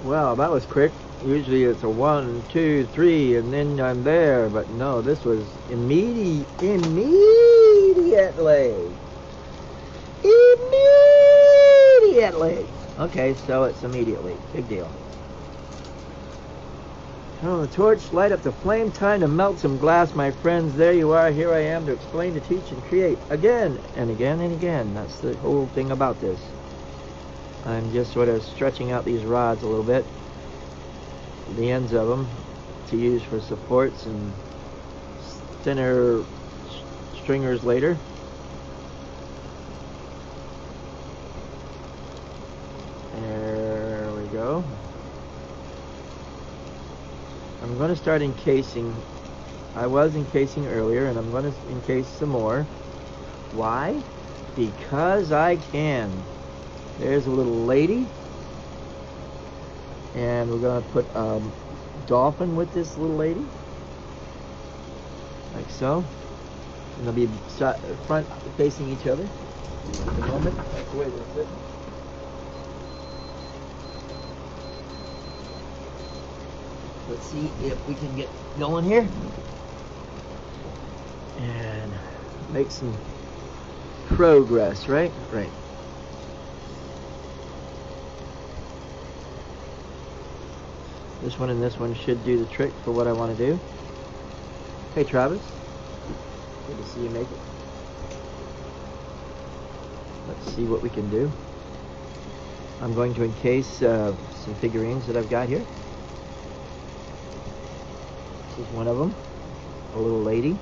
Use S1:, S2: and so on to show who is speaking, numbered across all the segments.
S1: Well, that was quick. Usually it's a 1, 2, 3, and then I'm there. But no, this was immediately. Immediately. Okay, so it's immediately. Big deal. Oh, the torch, light up the flame. Time to melt some glass, my friends. There you are. Here I am to explain, to teach, and create again and again and again. That's the whole thing about this. I'm just sort of stretching out these rods a little bit, the ends of them, to use for supports and thinner stringers later. There we go. I'm going to start encasing. I was encasing earlier, and I'm going to encase some more. Why? Because I can. There's a little lady, and we're going to put a dolphin with this little lady, like so. And they'll be front facing each other at the moment. That's the way they're sitting. Let's see if we can get going here and make some progress, right? Right. This one and this one should do the trick for what I want to do. Hey Travis, good to see you make it. Let's see what we can do. I'm going to encase some figurines that I've got here. This is one of them, a little lady.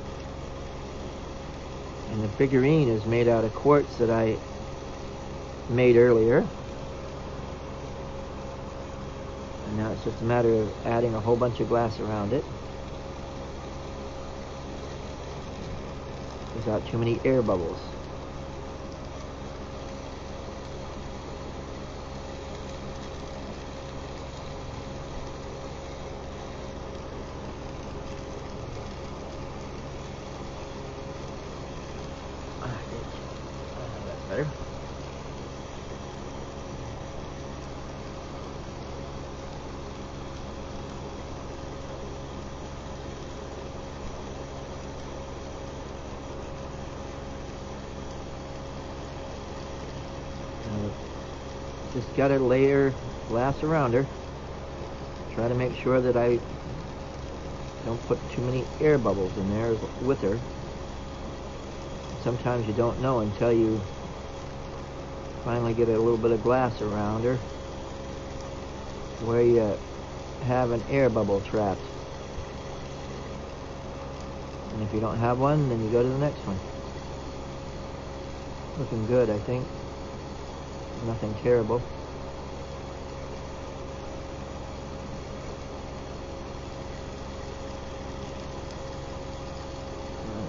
S1: And the figurine is made out of quartz that I made earlier. And now it's just a matter of adding a whole bunch of glass around it without too many air bubbles. Better. Just got to layer glass around her. Try to make sure that I don't put too many air bubbles in there with her. Sometimes you don't know until you finally get a little bit of glass around her where you have an air bubble trapped. And if you don't have one, then you go to the next one. Looking good, I think. Nothing terrible.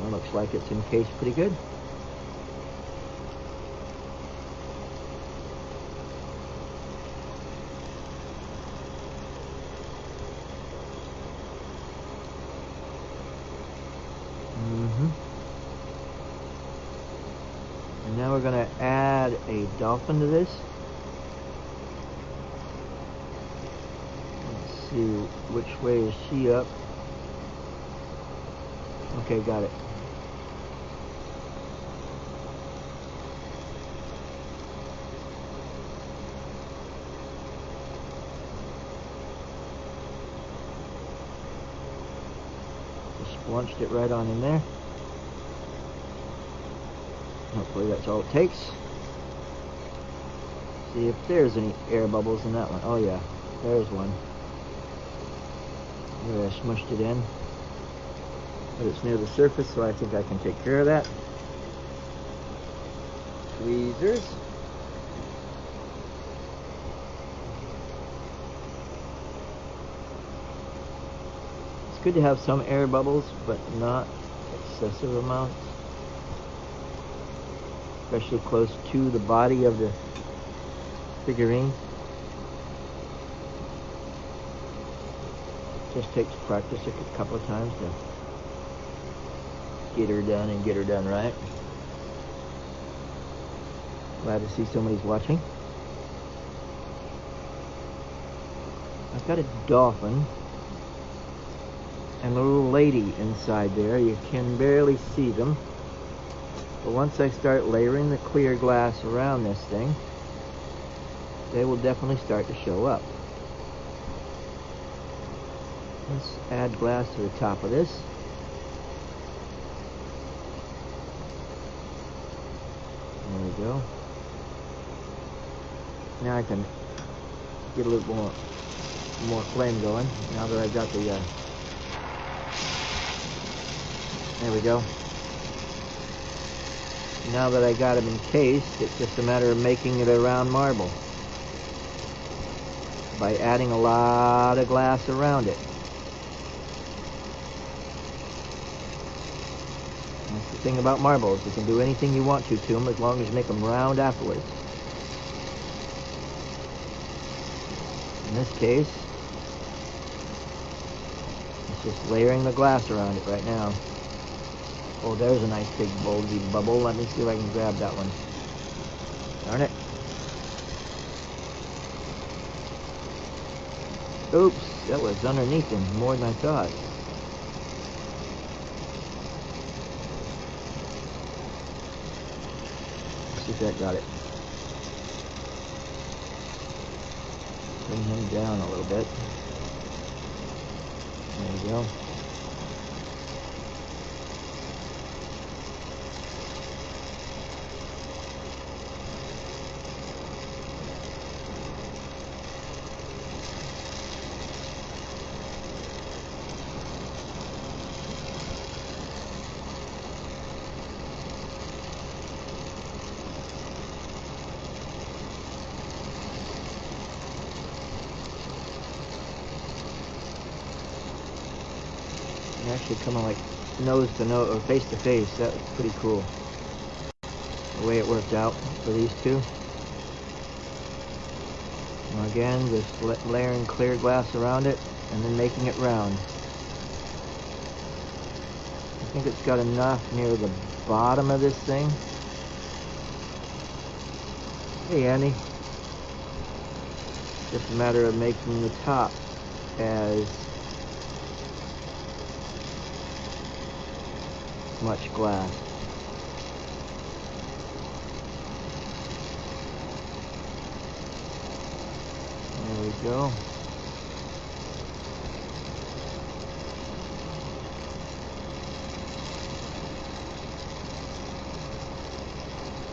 S1: It looks like it's encased pretty good. And now we're going to add a dolphin to this. Let's see, which way is she up? Okay, got it. Just launched it right on in there. Hopefully that's all it takes. See if there's any air bubbles in that one. Oh yeah, there's one. Maybe I smushed it in. But it's near the surface, so I think I can take care of that. Tweezers. It's good to have some air bubbles, but not excessive amounts. Especially close to the body of the figurine. Just takes practice a couple of times to get her done and get her done right. Glad to see somebody's watching. I've got a dolphin and a little lady inside there. You can barely see them. But once I start layering the clear glass around this thing, they will definitely start to show up. Let's add glass to the top of this. There we go. Now I can get a little more flame going. Now that I've got the there we go. Now that I got them encased, it's just a matter of making it a round marble by adding a lot of glass around it. That's the thing about marbles. You can do anything you want to them as long as you make them round afterwards. In this case, it's just layering the glass around it right now. Oh, there's a nice big bulgy bubble. Let me see if I can grab that one. Darn it. Oops, that was underneath him more than I thought. Let's see if that got it. Bring him down a little bit. There we go. Actually coming like nose to nose or face to face. That was pretty cool, the way it worked out for these two. Now again, just layering clear glass around it and then making it round. I think it's got enough near the bottom of this thing. Hey Annie. Just a matter of making the top as much glass. There we go.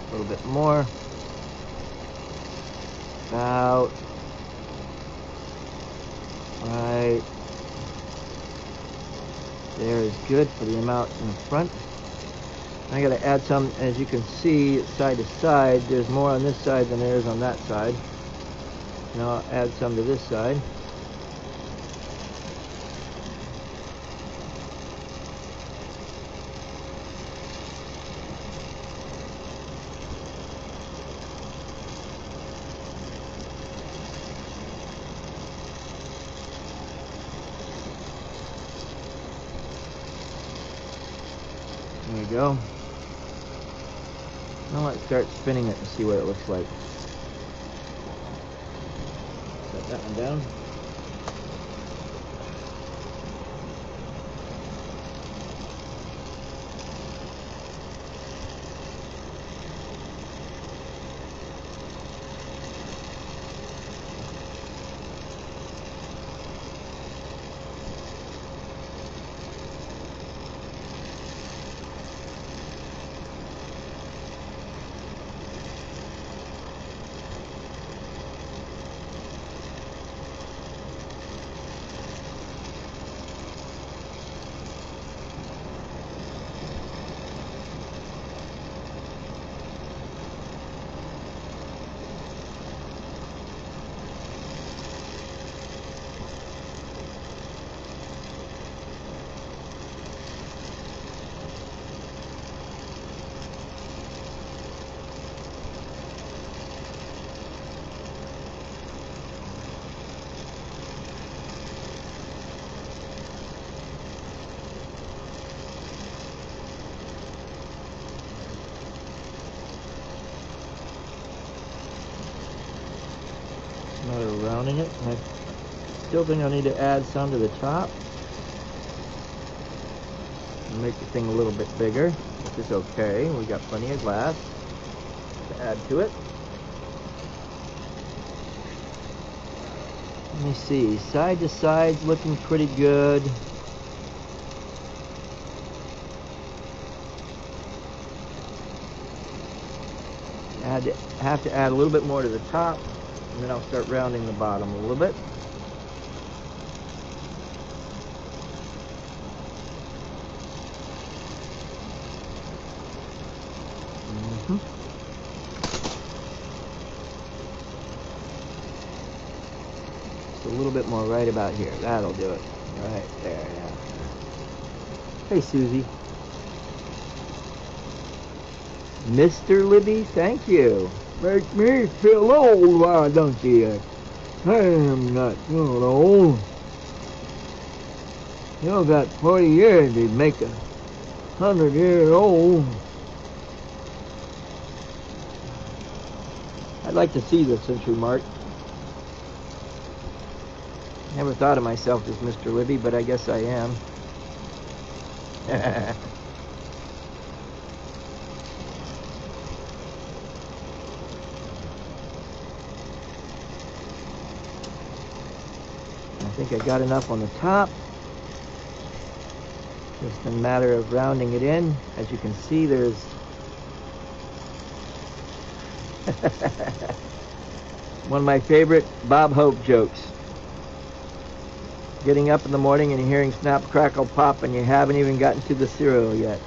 S1: A little bit more. About right there is good for the amount in the front. I gotta add some, as you can see, side to side. There's more on this side than there is on that side. Now I'll add some to this side. There we go. Now let's start spinning it and see what it looks like. Set that one down. Rounding it. still think I need to add some to the top. Make the thing a little bit bigger, which is okay. We got plenty of glass to add to it. Let me see, side to side's looking pretty good. Have to add a little bit more to the top, and then I'll start rounding the bottom a little bit. Just a little bit more right about here. That'll do it. Right there, yeah. Hey, Susie. Mr. Libby, thank you.
S2: Make me feel old, why don't you? I am not feeling old. You got 40 years to make 100 years old.
S1: I'd like to see the century mark. Never thought of myself as Mr. Libby, but I guess I am. I think I got enough on the top. Just a matter of rounding it in. As you can see, there's one of my favorite Bob Hope jokes. Getting up in the morning and hearing snap, crackle, pop, and you haven't even gotten to the cereal yet.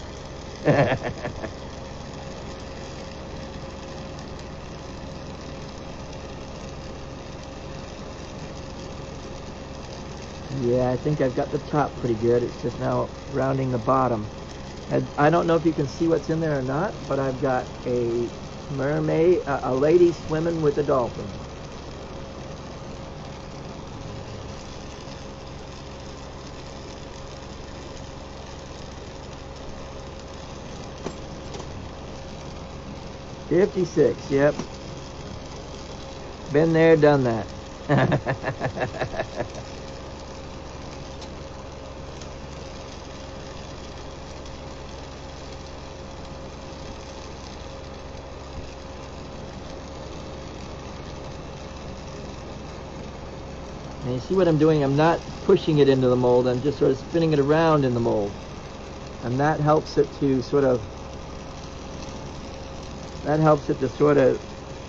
S1: Yeah, I think I've got the top pretty good. It's just now rounding the bottom. I don't know if you can see what's in there or not, but I've got a mermaid, a lady swimming with a dolphin. $56, yep. Been there, done that. And you see what I'm doing? I'm not pushing it into the mold. I'm just sort of spinning it around in the mold. And that helps it to sort of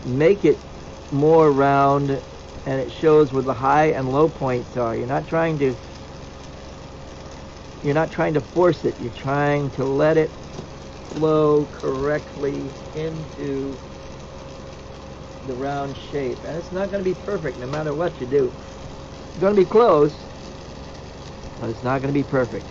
S1: make it more round, and it shows where the high and low points are. You're not trying to force it. You're trying to let it flow correctly into the round shape. And it's not going to be perfect no matter what you do. It's going to be close, but it's not going to be perfect.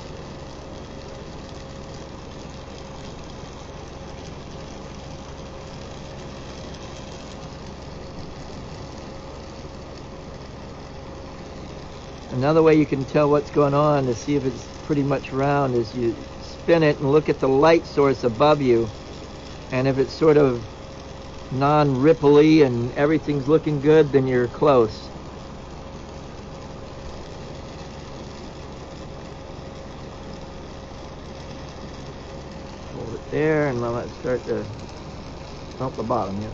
S1: Another way you can tell what's going on to see if it's pretty much round is you spin it and look at the light source above you, and if it's sort of non-ripply and everything's looking good, then you're close. Hold it there and let it start to bump the bottom. Yeah.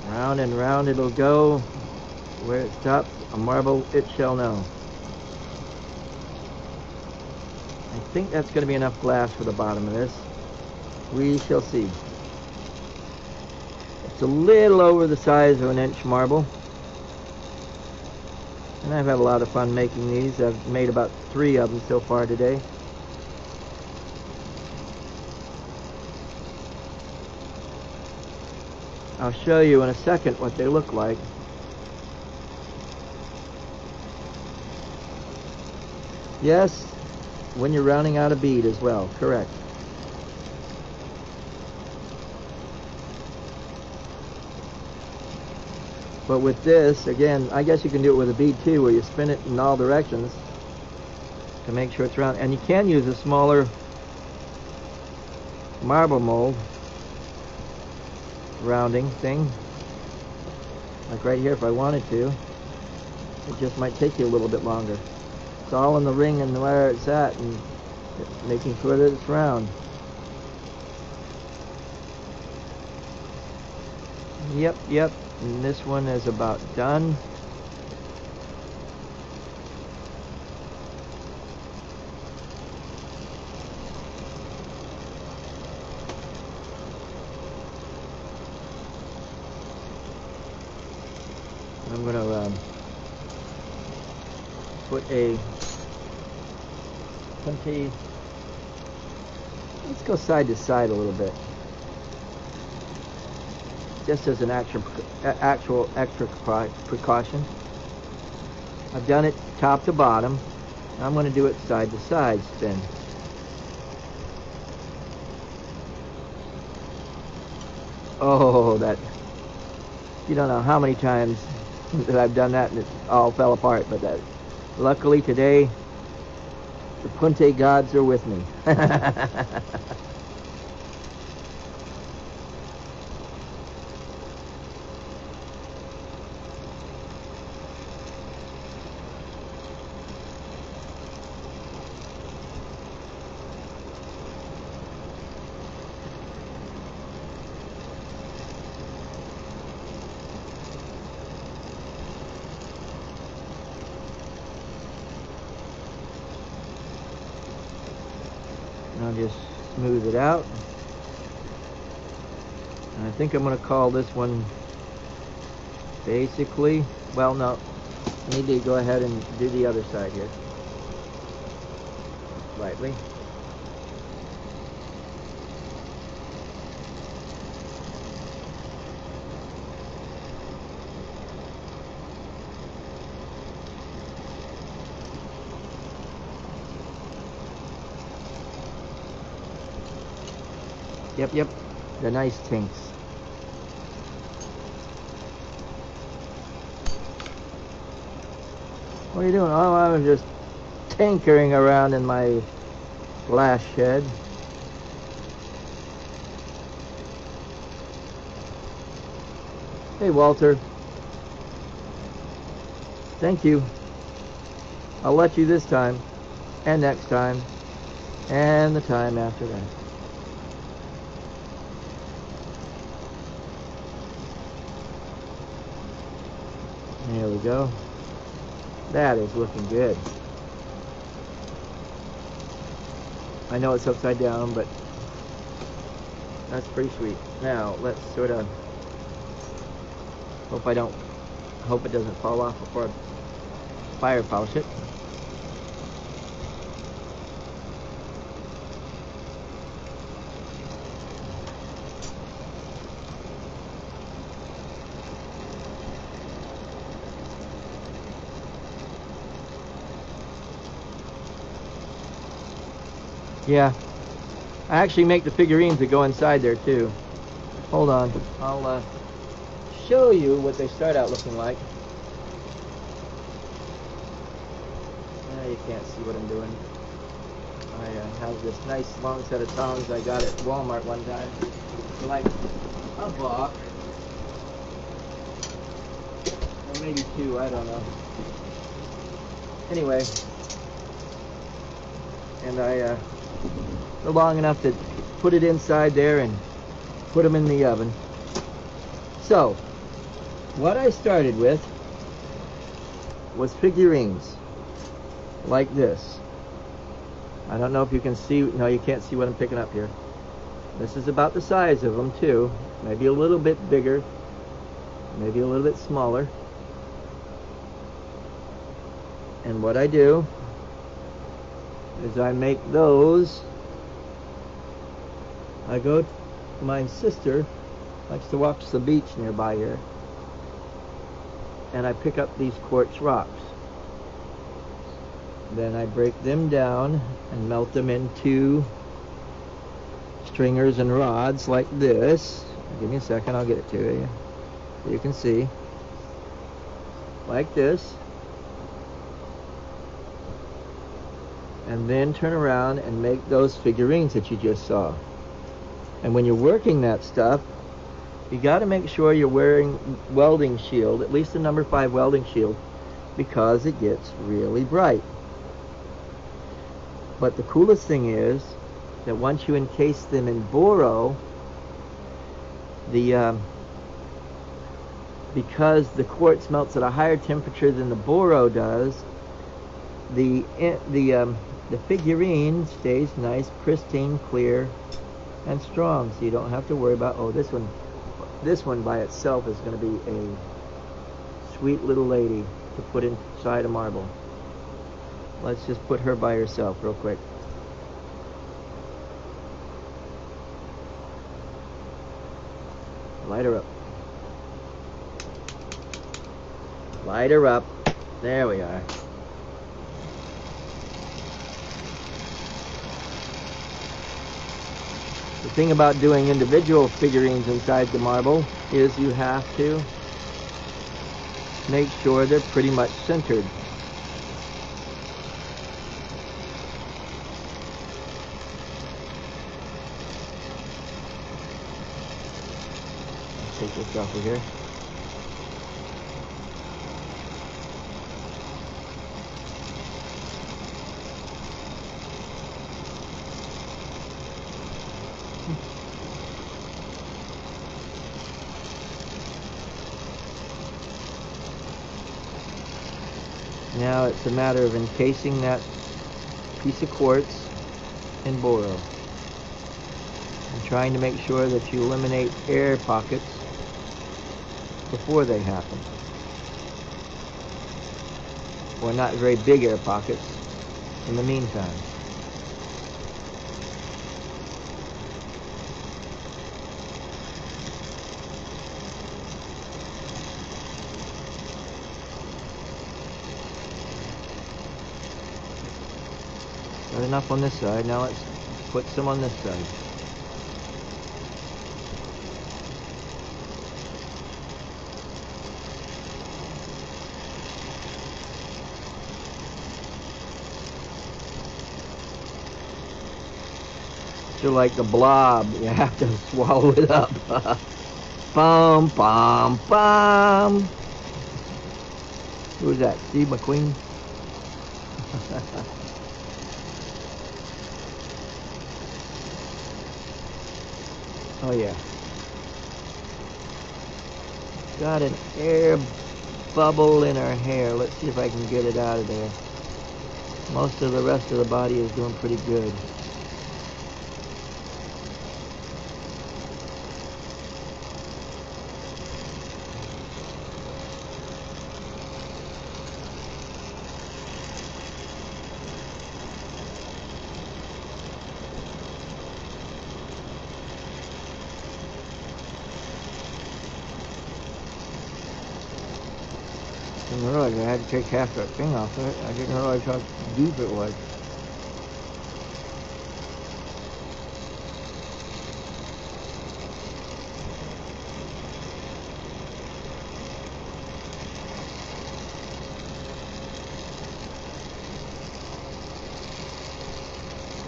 S1: Round and round it'll go. Where it stops, a marble it shall know. I think that's going to be enough glass for the bottom of this. We shall see. It's a little over the size of an inch marble. And I've had a lot of fun making these. I've made about 3 of them so far today. I'll show you in a second what they look like. Yes, when you're rounding out a bead as well, correct. But with this, again, I guess you can do it with a bead too, where you spin it in all directions to make sure it's round. And you can use a smaller marble mold. rounding thing. Like right here, if I wanted to, it just might take you a little bit longer. It's all in the ring and where it's at, and making sure that it's round. Yep. And this one is about done. I'm going to put a puntee. Let's go side to side a little bit, just as an actual extra precaution. I've done it top to bottom. I'm going to do it side to side spin. Oh, that, you don't know how many times that I've done that and it all fell apart, but that, luckily today the puntee gods are with me. I'll just smooth it out. And I think I'm going to call this one basically, well, no, I need to go ahead and do the other side here. Slightly. Yep, the nice tinks. What are you doing? Oh, I was just tinkering around in my glass shed. Hey, Walter. Thank you. I'll let you this time, and next time, and the time after that. There we go. That is looking good. I know it's upside down, but that's pretty sweet. Now let's sort of hope it doesn't fall off before I fire polish it. Yeah, I actually make the figurines that go inside there too. Hold on, I'll show you what they start out looking like. You can't see what I'm doing. I have this nice long set of tongs I got at Walmart one time. They're like a buck, or maybe two, I don't know. Anyway, and they're long enough to put it inside there and put them in the oven. So, what I started with was figurines like this. I don't know if you can see, no, you can't see what I'm picking up here. This is about the size of them too, maybe a little bit bigger, maybe a little bit smaller. And what I do is I make those. I go, my sister likes to watch the beach nearby here, and I pick up these quartz rocks. Then I break them down and melt them into stringers and rods like this. Give me a second, I'll get it to you so you can see. Like this. And then turn around and make those figurines that you just saw. And when you're working that stuff, You got to make sure you're wearing welding shield, at least the number 5 welding shield, because it gets really bright. But the coolest thing is that once you encase them in boro, because the quartz melts at a higher temperature than the boro does, the figurine stays nice, pristine, clear, and strong. So you don't have to worry about, oh, this one by itself is going to be a sweet little lady to put inside a marble. Let's just put her by herself real quick. Light her up. Light her up. There we are. The thing about doing individual figurines inside the marble is you have to make sure they're pretty much centered. Take this off of here. Now it's a matter of encasing that piece of quartz in boro and trying to make sure that you eliminate air pockets before they happen, or not very big air pockets in the meantime. Got enough on this side, now let's put some on this side. You're like the blob, you have to swallow it up. Bum, bum, bum. Who's that, Steve McQueen? Oh yeah. Got an air bubble in her hair. Let's see if I can get it out of there. Most of the rest of the body is doing pretty good. I didn't realize I had to take half that thing off of it. I didn't realize how deep it was.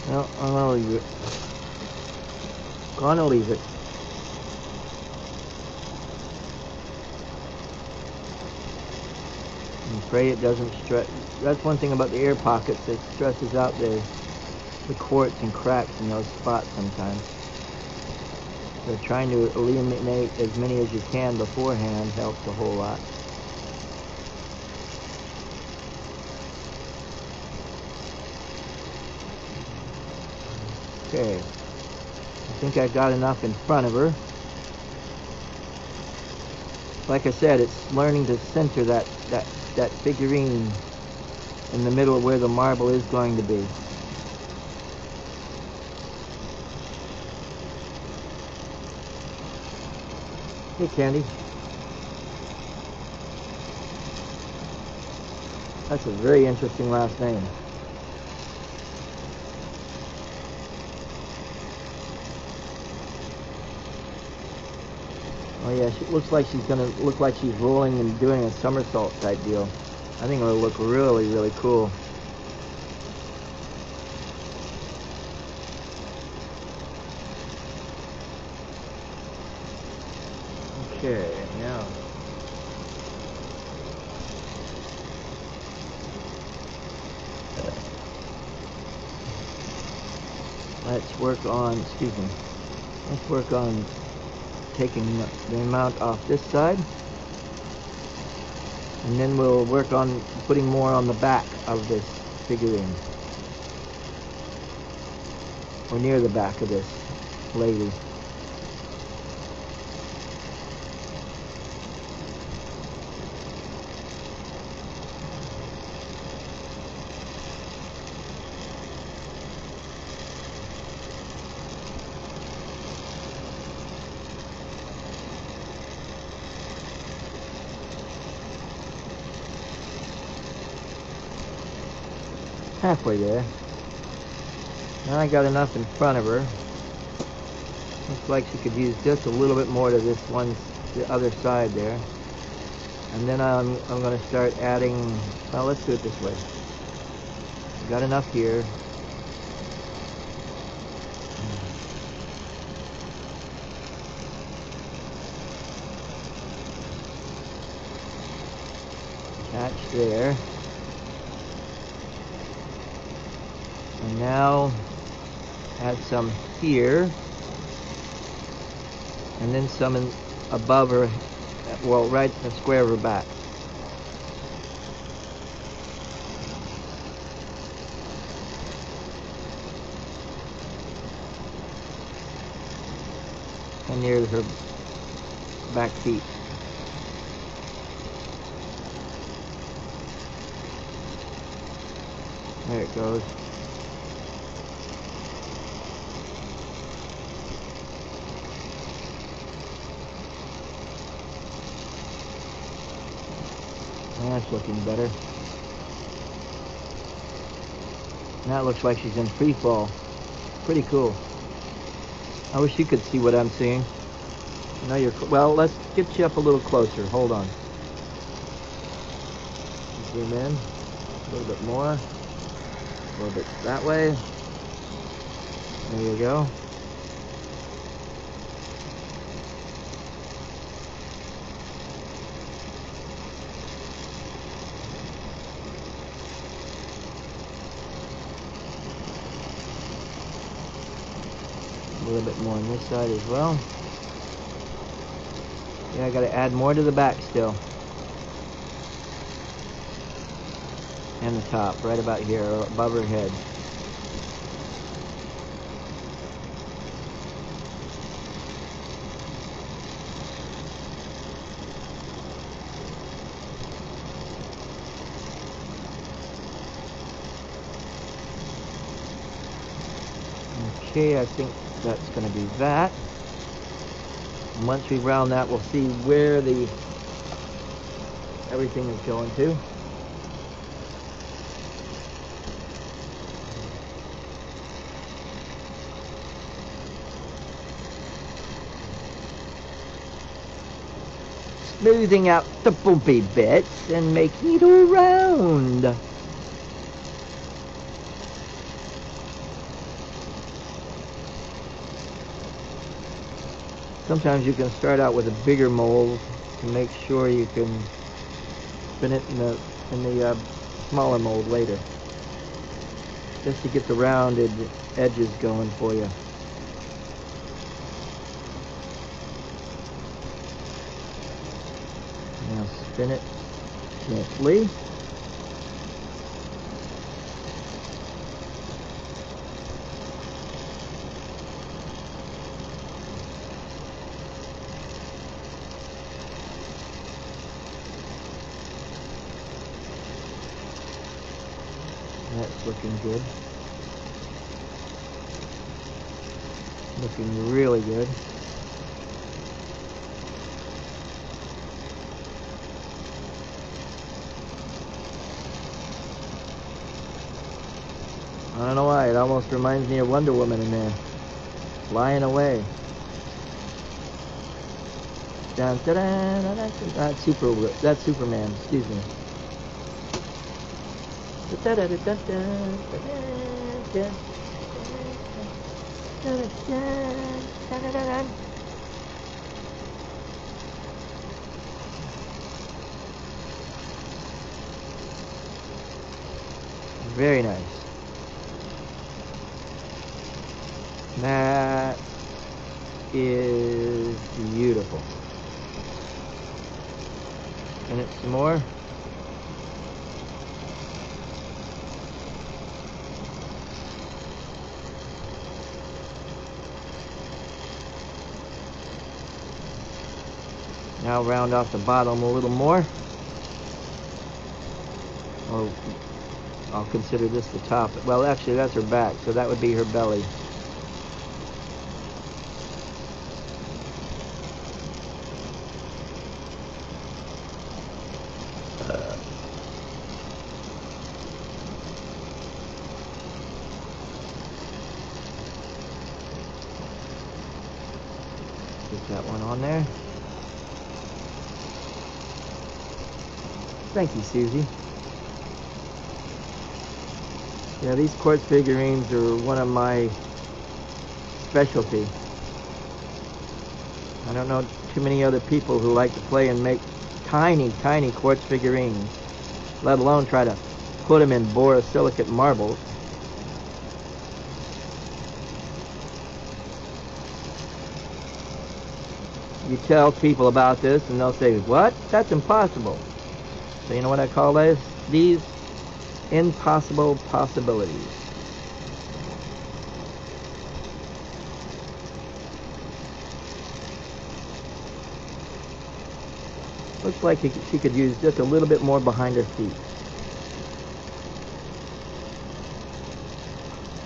S1: No, I'm gonna leave it. Gonna leave it. Pray it doesn't stretch. That's one thing about the air pockets, it stresses out the quartz and cracks in those spots sometimes. So trying to eliminate as many as you can beforehand helps a whole lot. Okay, I think I got enough in front of her. Like I said, it's learning to center that figurine in the middle of where the marble is going to be. Hey, Candy. That's a very interesting last name. Oh yeah, she looks like she's gonna look like she's rolling and doing a somersault type deal. I think it'll look really, really cool. Okay, now let's work on, excuse me, let's work on taking the amount off this side, and then we'll work on putting more on the back of this figurine, or near the back of this lady. Halfway there. Now I got enough in front of her. Looks like she could use just a little bit more to this one, the other side there. And then I'm going to start adding, well, let's do it this way. Got enough here. Attach there. And now add some here, and then some above her, well, right in the square of her back. And near her back feet. There it goes. That's looking better. That looks like she's in free fall. Pretty cool. I wish you could see what I'm seeing. Now you're, well, let's get you up a little closer. Hold on. Zoom in a little bit more. A little bit that way. There you go. A little bit more on this side as well. Yeah, I gotta add more to the back still. And the top, right about here, above her head. Okay, I think that's going to be that. And once we round that, we'll see where the everything is going to. Smoothing out the bumpy bits and making it all round. Sometimes you can start out with a bigger mold to make sure you can spin it in the smaller mold later, just to get the rounded edges going for you. Now spin it gently. That's looking good. Looking really good. I don't know why, it almost reminds me of Wonder Woman in there, flying away. Dun, da, da, da, da, that's Superman, excuse me. Very nice. That is beautiful. And it's some more. Now round off the bottom a little more. Or I'll consider this the top. Well, actually that's her back, so that would be her belly. Get that one on there. Thank you, Susie. Yeah, these quartz figurines are one of my specialty. I don't know too many other people who like to play and make tiny, tiny quartz figurines, let alone try to put them in borosilicate marbles. You tell people about this and they'll say, what? That's impossible. So you know what I call this? These impossible possibilities. Looks like she could use just a little bit more behind her feet.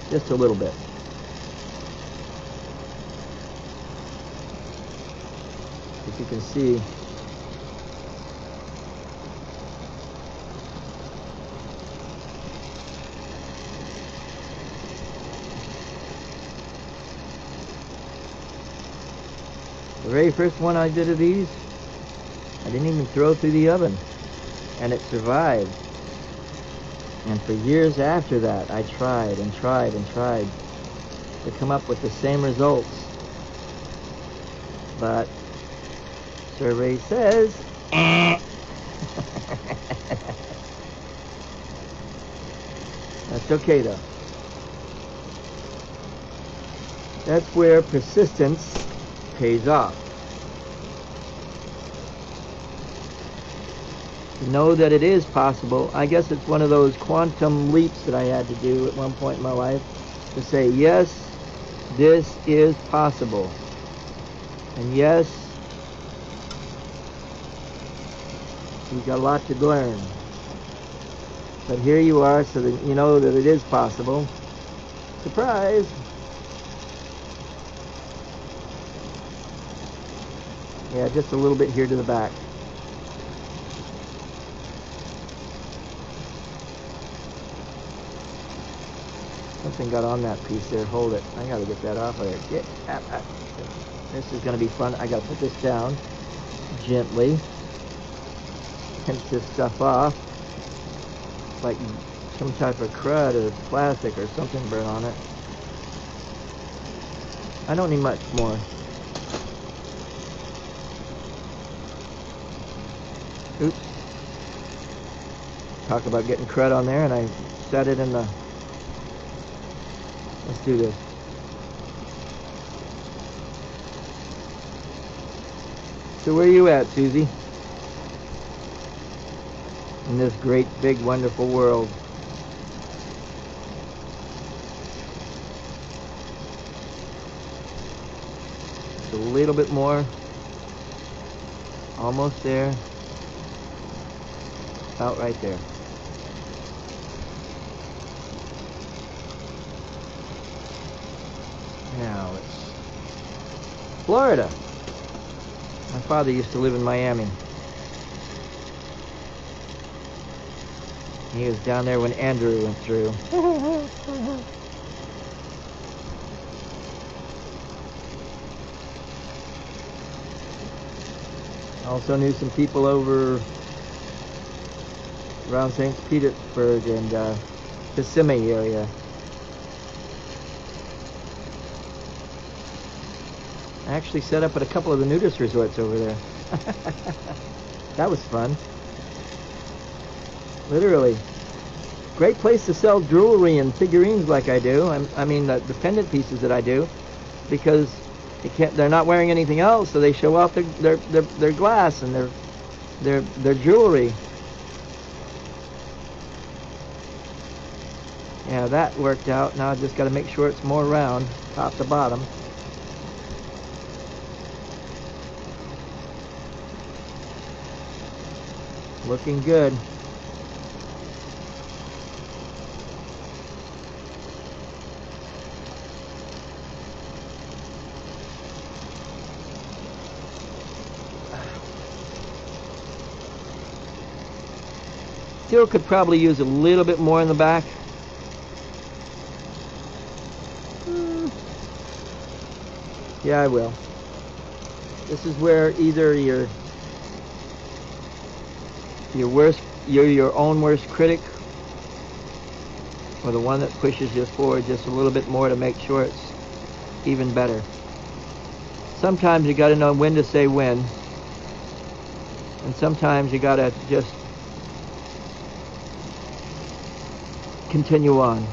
S1: Just a little bit. As you can see, the very first one I did of these, I didn't even throw through the oven, and it survived. And for years after that, I tried and tried and tried to come up with the same results. But survey says, that's okay though. That's where persistence pays off. To know that it is possible. I guess it's one of those quantum leaps that I had to do at one point in my life, to say, yes, this is possible. And yes, you've got a lot to learn. But here you are, so that you know that it is possible. Surprise! Yeah, just a little bit here to the back. Something got on that piece there. Hold it. I gotta get that off of there. This is gonna be fun. I gotta put this down gently. Pinch this stuff off. It's like some type of crud or plastic or something burnt on it. I don't need much more. Oops. Talk about getting crud on there, and I set it in the... Let's do this. So where are you at, Susie? In this great, big, wonderful world. Just a little bit more. Almost there. About right there. Now it's Florida. My father used to live in Miami. He was down there when Andrew went through. Also knew some people over around St. Petersburg and Kissimmee area. I actually set up at a couple of the nudist resorts over there. That was fun. Literally. Great place to sell jewelry and figurines like I do. I mean the pendant pieces that I do, because they're not wearing anything else, so they show off their glass and their jewelry. Yeah, that worked out. Now I just got to make sure it's more round, top to bottom. Looking good. Still could probably use a little bit more in the back. Yeah, I will. This is where either you're your own worst critic, or the one that pushes you forward just a little bit more to make sure it's even better. Sometimes you got to know when to say when, and sometimes you got to just continue on.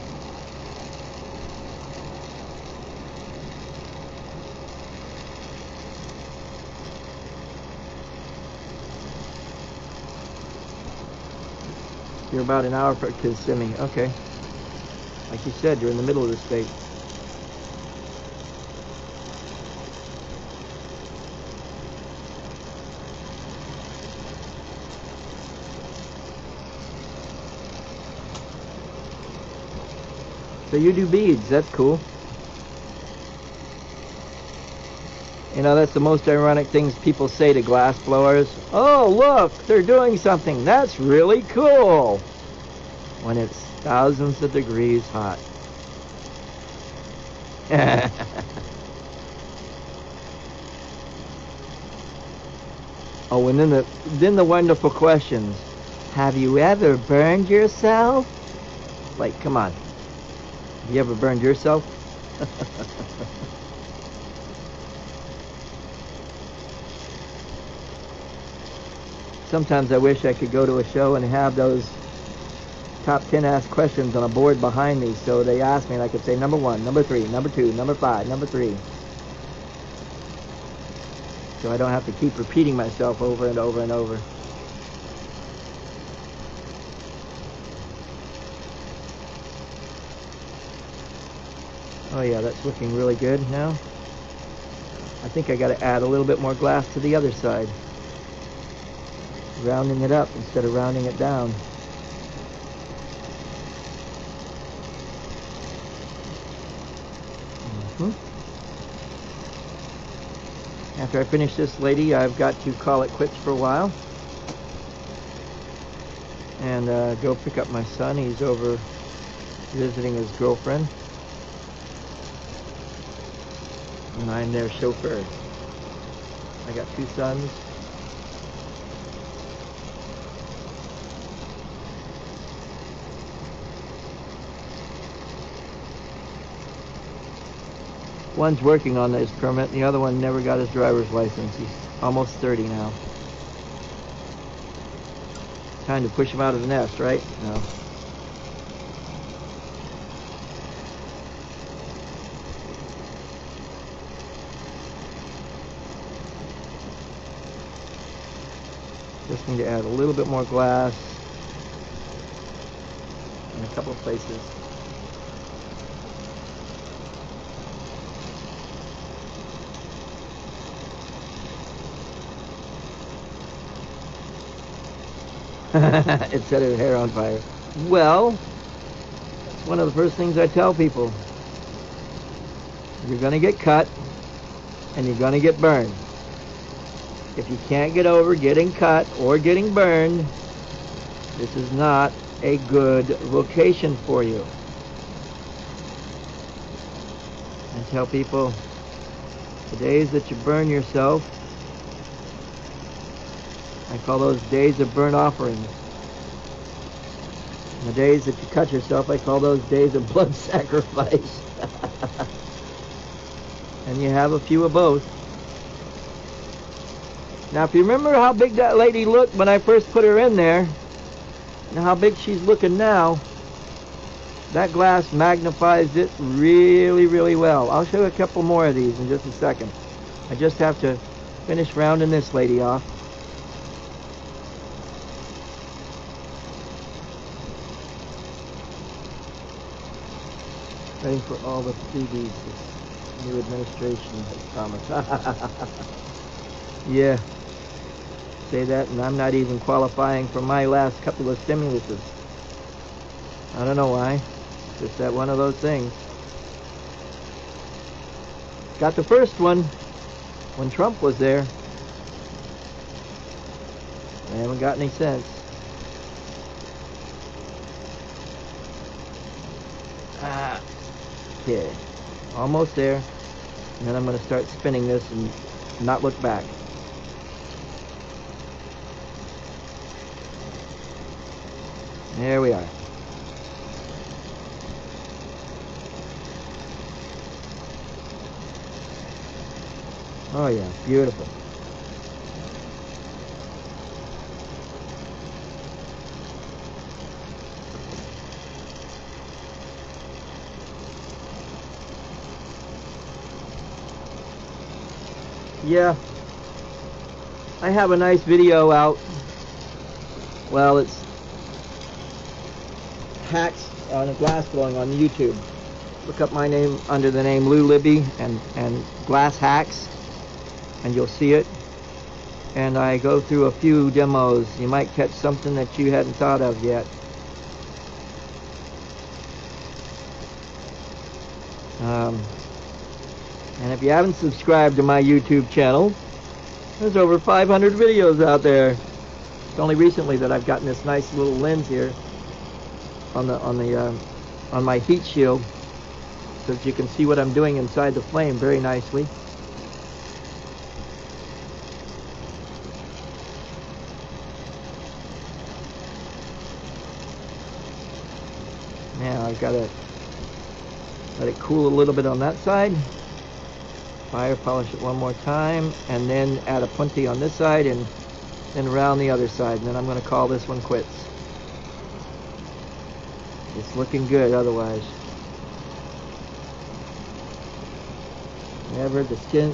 S1: You're about an hour for Kissimmee. Okay. Like you said, you're in the middle of the state. So you do beads. That's cool. You know, that's the most ironic things people say to glass blowers. Oh, look, they're doing something. That's really cool. When it's thousands of degrees hot. Oh, and then the wonderful questions. Have you ever burned yourself? Like, come on. Have you ever burned yourself? Sometimes I wish I could go to a show and have those top 10 asked questions on a board behind me, so they ask me and I could say number 1, number 3, number 2, number 5, number 3. So I don't have to keep repeating myself over and over and over. Oh yeah, that's looking really good now. I think I got to add a little bit more glass to the other side. Rounding it up instead of rounding it down. After I finish this lady, I've got to call it quits for a while and go pick up my son. He's over visiting his girlfriend, and I'm their chauffeur. I got 2 sons. One's working on his permit, and the other one never got his driver's license. He's almost 30 now. Time to push him out of the nest, right? No. Just need to add a little bit more glass in a couple of places. It set her hair on fire. Well, it's one of the first things I tell people. You're going to get cut and you're going to get burned. If you can't get over getting cut or getting burned, this is not a good vocation for you. I tell people, the days that you burn yourself, I call those days of burnt offerings. And the days that you cut yourself, I call those days of blood sacrifice. And you have a few of both. Now, if you remember how big that lady looked when I first put her in there, and how big she's looking now, that glass magnifies it really, really well. I'll show you a couple more of these in just a second. I just have to finish rounding this lady off. Waiting for all the freebies this new administration has promised. Yeah, say that, and I'm not even qualifying for my last couple of stimuluses. I don't know why. Just that one of those things. Got the first one when Trump was there. I haven't got any since. Okay, almost there. And then I'm going to start spinning this and not look back. There we are. Oh yeah, beautiful. Yeah, I have a nice video out. Well, it's hacks on a glass blowing on YouTube. Look up my name under the name Libby and glass hacks, and you'll see it. And I go through a few demos. You might catch something that you hadn't thought of yet. And if you haven't subscribed to my YouTube channel, there's over 500 videos out there. It's only recently that I've gotten this nice little lens here on my heat shield, so that you can see what I'm doing inside the flame very nicely. Now I've got to let it cool a little bit on that side. Fire polish it one more time, and then add a punty on this side and then around the other side, and then I'm going to call this one quits. It's looking good otherwise. Never the skin.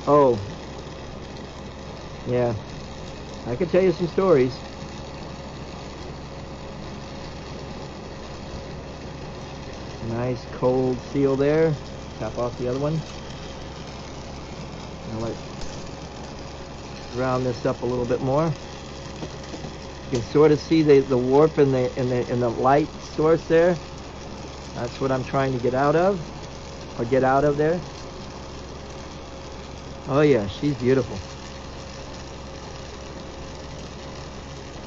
S1: Oh, yeah, I could tell you some stories. Nice cold seal there. Tap off the other one. Now let's round this up a little bit more. You can sort of see the warp in the light source there. That's what I'm trying to get out of, or get out of there. Oh yeah, she's beautiful.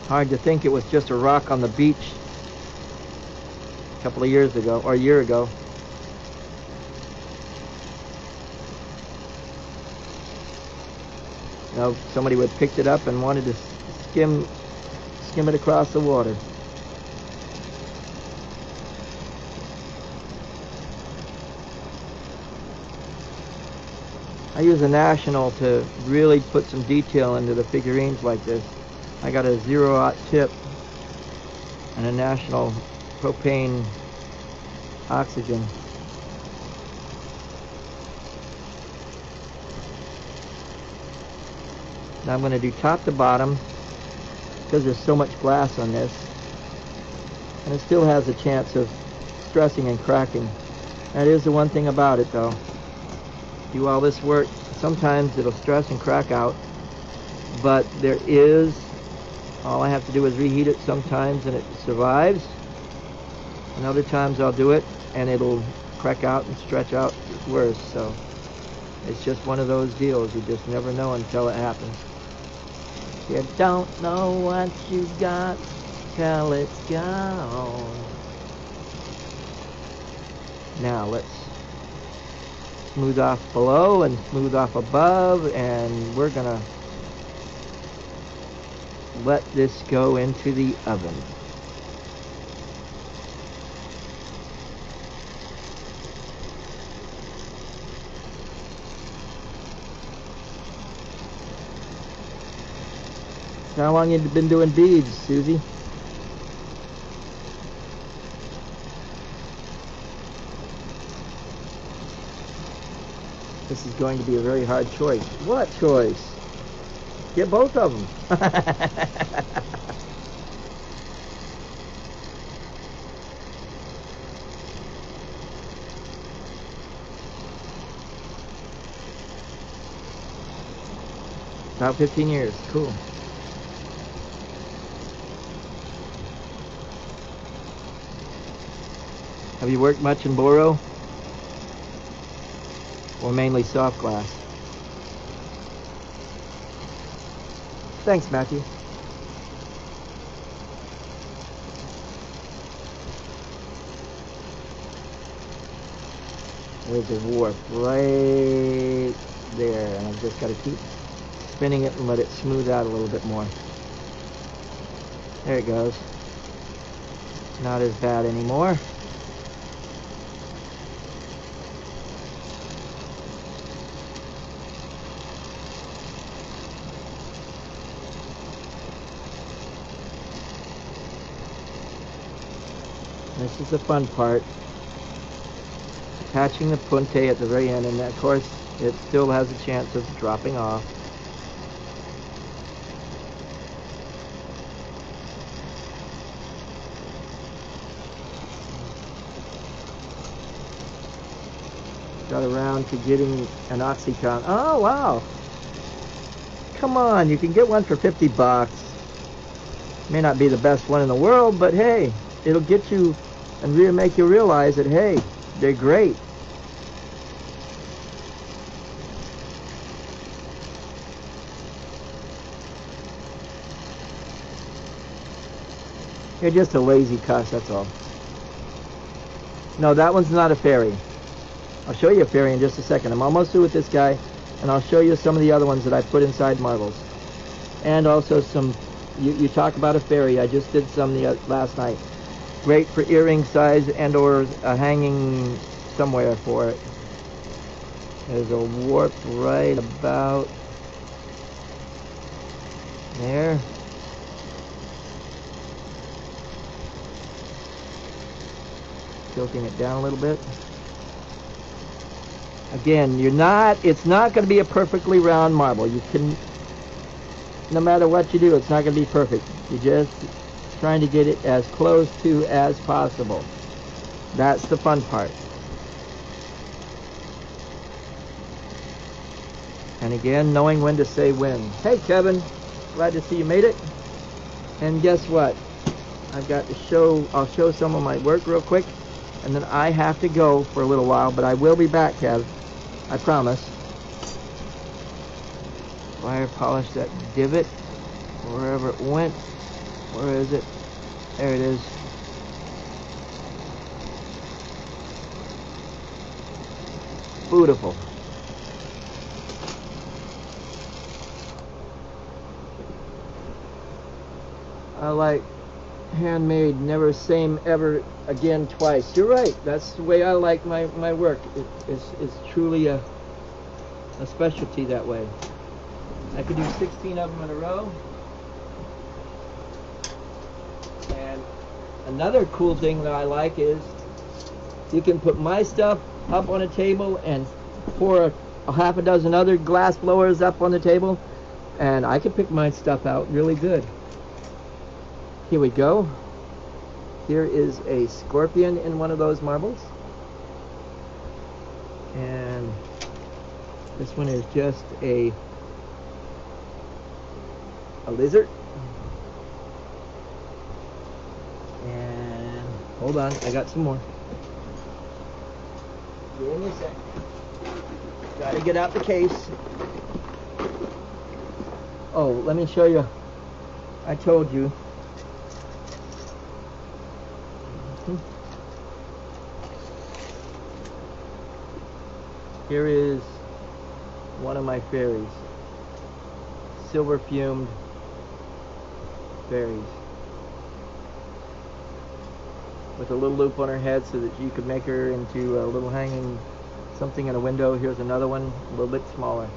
S1: Hard to think it was just a rock on the beach a couple of years ago, or a year ago. You know, somebody would have picked it up and wanted to skim it across the water. I use a National to really put some detail into the figurines like this. I got a 0-aught tip and a National propane oxygen. Now I'm going to do top to bottom because there's so much glass on this, and it still has a chance of stressing and cracking. That is the one thing about it though. Do all this work, sometimes it'll stress and crack out, but there is, all I have to do is reheat it sometimes and it survives, and other times I'll do it and it'll crack out and stretch out worse. So it's just one of those deals, you just never know until it happens. You don't know what you got till it's gone. Now let's smooth off below and smooth off above, and we're gonna let this go into the oven. How long have you been doing beads, Susie? This is going to be a very hard choice. What choice? Get both of them. About 15 years. Cool. Have you worked much in boro? Or mainly soft glass? Thanks, Matthew. There's a warp right there, and I've just got to keep spinning it and let it smooth out a little bit more. There it goes. Not as bad anymore. This is the fun part. Attaching the punte at the very end, and of course it still has a chance of dropping off. Got around to getting an oxycon. Oh wow! Come on, you can get one for 50 bucks. May not be the best one in the world, but hey, it'll get you and really make you realize that hey, they're great. You're just a lazy cuss, that's all. No, that one's not a fairy. I'll show you a fairy in just a second. I'm almost through with this guy, and I'll show you some of the other ones that I put inside marbles. And also some, you talk about a fairy, I just did some last night. Great for earring size and or hanging somewhere for it. There's a warp right about there. Tilting it down a little bit. Again, it's not going to be a perfectly round marble. You can, no matter what you do, it's not going to be perfect. You're just trying to get it as close to as possible. That's the fun part. And again, knowing when to say when. Hey Kevin, glad to see you made it. And guess what? I've got to show, I'll show some of my work real quick, and then I have to go for a little while, but I will be back, Kev. I promise. Wire polish that divot, wherever it went. Where is it? There it is. Beautiful. I like handmade, never same ever again twice. You're right. That's the way I like my work. It's truly a specialty that way. I could do 16 of them in a row. And another cool thing that I like is you can put my stuff up on a table and pour a half a dozen other glass blowers up on the table, and I can pick my stuff out really good. Here we go. Here is a scorpion in one of those marbles. And this one is just a lizard. And hold on, I got some more. Give me a sec. Gotta get out the case. Oh, let me show you. I told you. Here is one of my fairies. Silver fumed fairies. With a little loop on her head so that you could make her into a little hanging something in a window. Here's another one, a little bit smaller.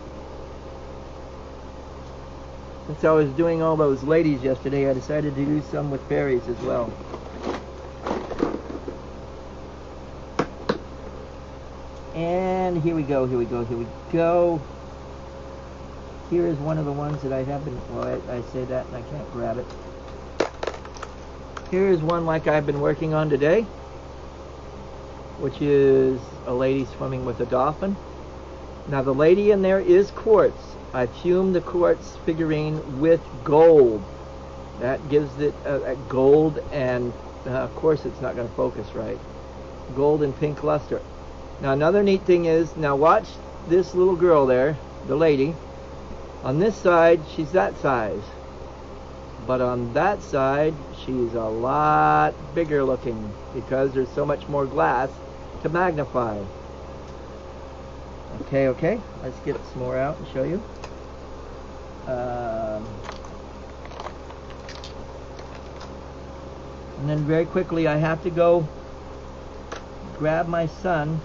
S1: Since I was doing all those ladies yesterday, I decided to do some with fairies as well. And here we go, here we go, here we go. Here is one of the ones that I have been, well, I say that and I can't grab it. Here is one like I've been working on today, which is a lady swimming with a dolphin. Now the lady in there is quartz. I fumed the quartz figurine with gold. That gives it a gold, and of course it's not going to focus right. Gold and pink luster. Now another neat thing is, now watch this little girl there, the lady. On this side, she's that size. But on that side, she's a lot bigger looking because there's so much more glass to magnify. Okay, let's get some more out and show you. And then very quickly I have to go grab my son,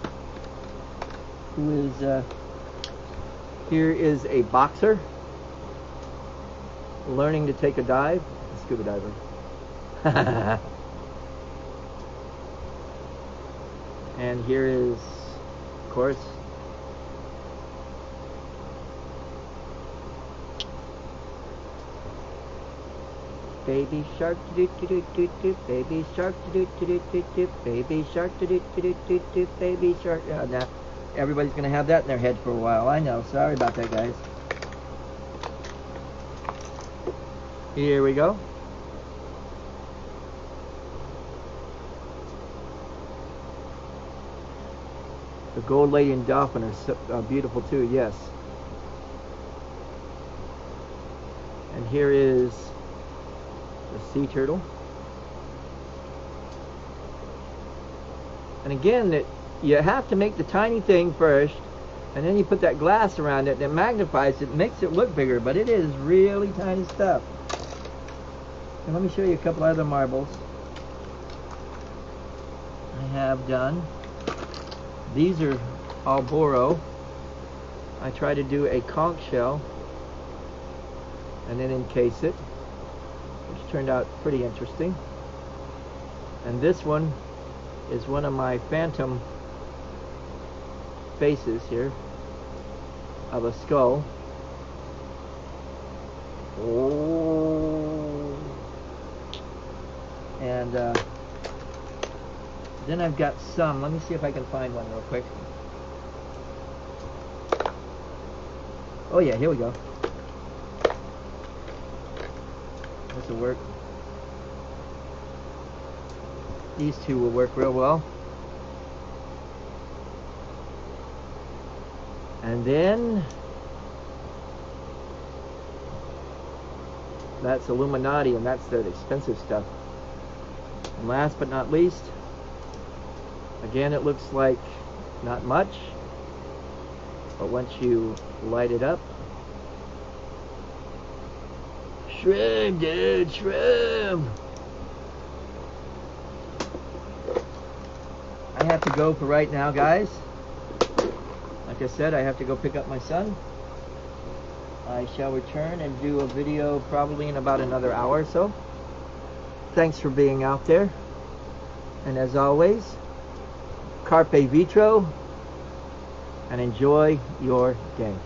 S1: who is, here is a boxer learning to take a dive, a scuba diver. And here is, of course, baby shark, do do do do do, baby shark, do do do do do, baby shark, do do do do do, baby shark. Now everybody's gonna have that in their head for a while. I know. Sorry about that, guys. Here we go. The gold lady and dolphin are so, beautiful too. Yes. And here is the sea turtle. And again, that you have to make the tiny thing first, and then you put that glass around it that magnifies it, makes it look bigger, but it is really tiny stuff. And let me show you a couple other marbles I have done. These are all boro. I try to do a conch shell and then encase it, which turned out pretty interesting. And this one is one of my phantom faces here of a skull. Oh. And then I've got some. Let me see if I can find one real quick. Oh yeah, here we go. This will work. These two will work real well. And then that's Illuminati, and that's the expensive stuff. And last but not least, again, it looks like not much, but once you light it up, shrimp, dude, shrimp. I have to go for right now, guys. Like I said, I have to go pick up my son. I shall return and do a video probably in about another hour or so. Thanks for being out there. And as always, carpe vitro, and enjoy your game.